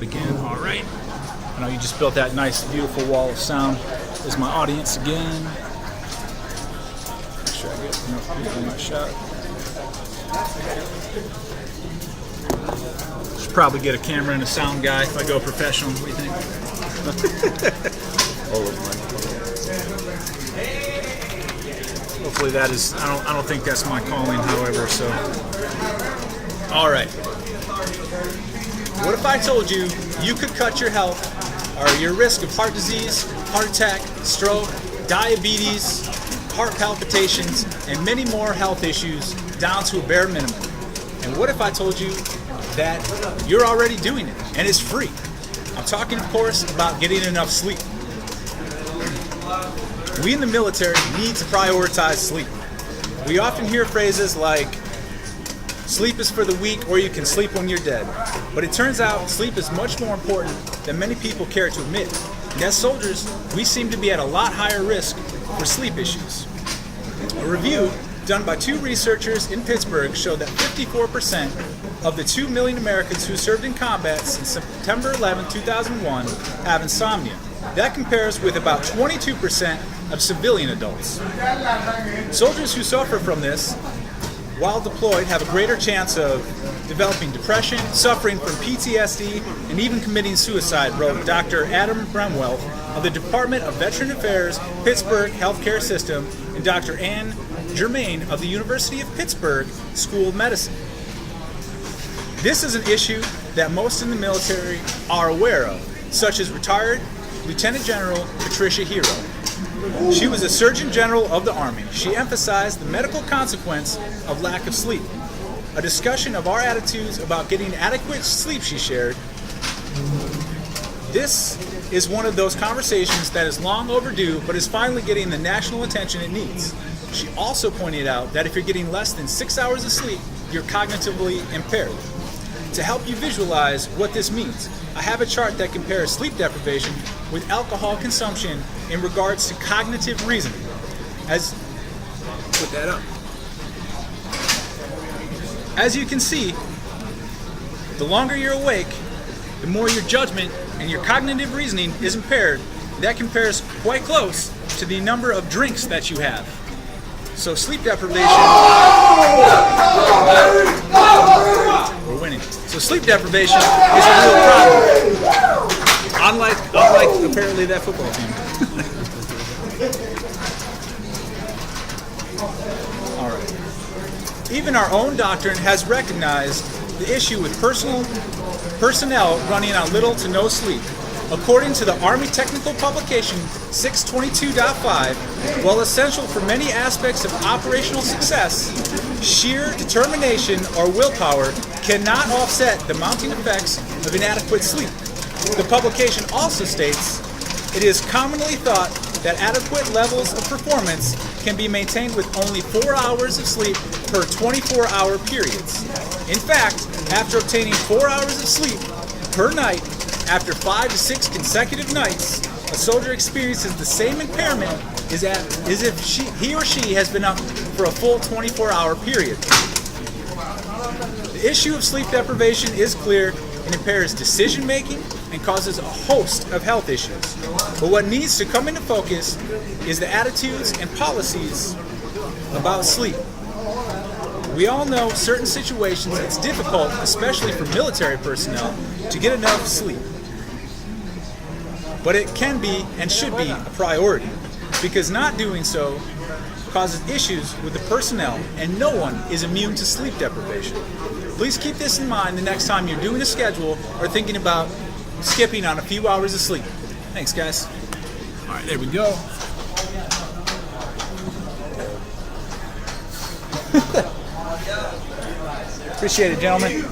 record again. All right. I know you just built that nice, beautiful wall of sound. There's my audience again. Make sure I get enough people in my shot. Should probably get a camera and a sound guy if I go professional. What do you think? Hopefully that is. I don't think that's my calling, however. So, all right. What if I told you you could cut your health or your risk of heart disease, heart attack, stroke, diabetes, heart palpitations, and many more health issues down to a bare minimum? And what if I told you that you're already doing it and it's free? I'm talking, of course, about getting enough sleep. We in the military need to prioritize sleep. We often hear phrases like, sleep is for the weak, or you can sleep when you're dead. But it turns out sleep is much more important than many people care to admit. And as soldiers, we seem to be at a lot higher risk for sleep issues. A review done by two researchers in Pittsburgh showed that 54% of the 2 million Americans who served in combat since September 11, 2001 have insomnia. That compares with about 22% of civilian adults. Soldiers who suffer from this while deployed have a greater chance of developing depression, suffering from PTSD, and even committing suicide, wrote Dr. Adam Bremwell of the Department of Veteran Affairs, Pittsburgh Healthcare System, and Dr. Ann Germain of the University of Pittsburgh School of Medicine. This is an issue that most in the military are aware of, such as retired Lieutenant General Patricia Hero. She was a Surgeon General of the Army. She emphasized the medical consequence of lack of sleep. A discussion of our attitudes about getting adequate sleep, she shared. This is one of those conversations that is long overdue, but is finally getting the national attention it needs. She also pointed out that if you're getting less than 6 hours of sleep, you're cognitively impaired. To help you visualize what this means, I have a chart that compares sleep deprivation with alcohol consumption in regards to cognitive reasoning. Put that up. As you can see, the longer you're awake, the more your judgment and your cognitive reasoning is impaired. That compares quite close to the number of drinks that you have. So sleep deprivation, we're winning. So sleep deprivation is a real problem. Unlike apparently that football team. All right. Even our own doctrine has recognized the issue with personnel running on little to no sleep. According to the Army Technical Publication 622.5, while essential for many aspects of operational success, sheer determination or willpower cannot offset the mounting effects of inadequate sleep. The publication also states, it is commonly thought that adequate levels of performance can be maintained with only 4 hours of sleep per 24-hour periods. In fact, after obtaining 4 hours of sleep per night, after 5 to 6 consecutive nights, a soldier experiences the same impairment as if he or she has been up for a full 24-hour period. The issue of sleep deprivation is clear and impairs decision-making and causes a host of health issues. But what needs to come into focus is the attitudes and policies about sleep. We all know certain situations it's difficult, especially for military personnel, to get enough sleep. But it can be and should be a priority, because not doing so causes issues with the personnel, and no one is immune to sleep deprivation. Please keep this in mind the next time you're doing a schedule or thinking about skipping on a few hours of sleep. Thanks, guys. All right, there we go. Appreciate it, gentlemen.